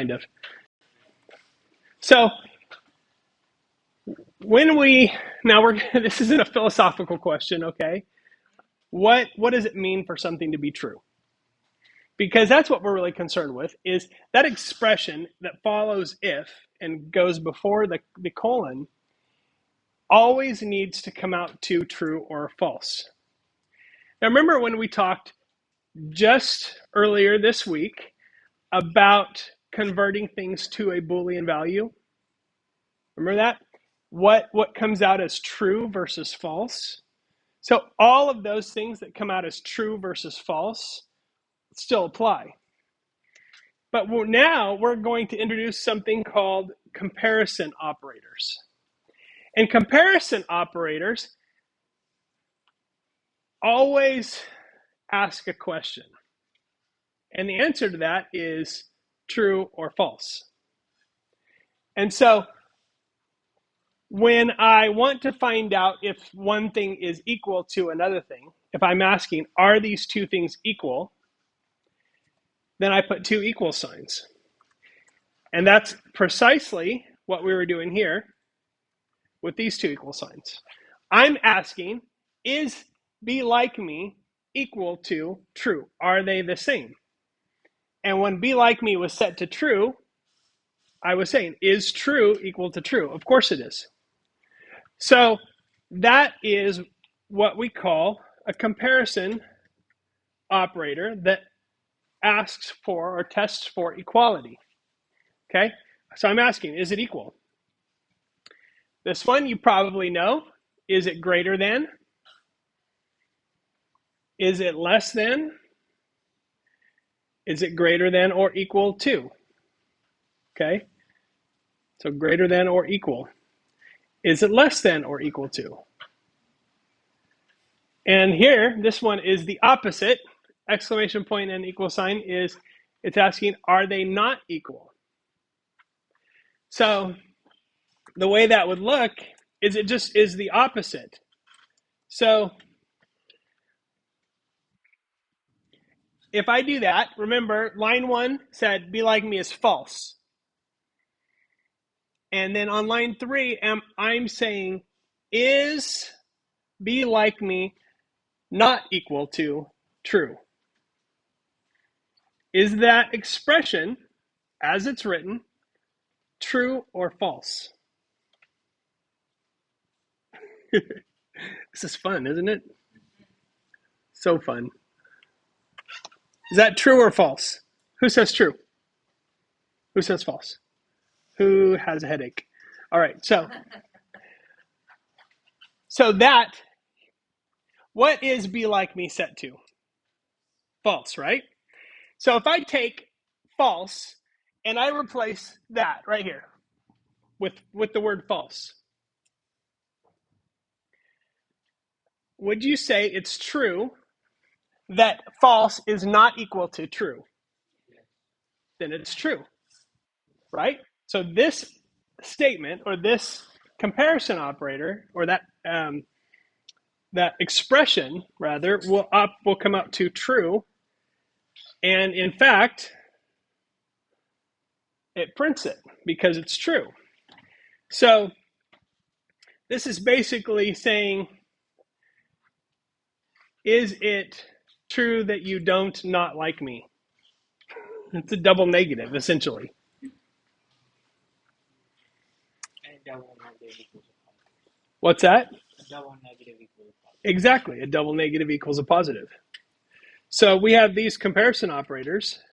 kind of. So this isn't a philosophical question, okay? What does it mean for something to be true? Because that's what we're really concerned with, is that expression that follows if and goes before the colon always needs to come out to true or false. Now remember when we talked just earlier this week about converting things to a Boolean value? Remember that? What comes out as true versus false? So all of those things that come out as true versus false still apply. But now we're going to introduce something called comparison operators. And comparison operators always ask a question. And the answer to that is true or false. And so when I want to find out if one thing is equal to another thing, if I'm asking, are these two things equal? Then I put two equal signs. And that's precisely what we were doing here with these two equal signs. I'm asking, is be like me equal to true? Are they the same? And when be like me was set to true, I was saying, is true equal to true? Of course it is. So that is what we call a comparison operator that asks for or tests for equality. Okay? So I'm asking, is it equal? This one you probably know. Is it greater than? Is it less than? Is it greater than or equal to? Okay? So greater than or equal. Is it less than or equal to? And here, this one is the opposite. Exclamation point and equal sign is, it's asking, are they not equal? So the way that would look is it just is the opposite. So if I do that, remember line 1 said be like me is false. And then on line 3, I'm saying is be like me not equal to true? Is that expression, as it's written, true or false? This is fun, isn't it? So fun. Is that true or false? Who says true? Who says false? Who has a headache? All right, so that, what is be like me set to? False, right? So if I take false and I replace that right here with the word false, would you say it's true that false is not equal to true? Then it's true, right? So this statement or this comparison operator or that expression rather will come out to true, and in fact it prints it because it's true. So this is basically saying, is it true that you don't not like me? It's a double negative, essentially. What's that? A double negative equals a positive. Exactly, a double negative equals a positive. So we have these comparison operators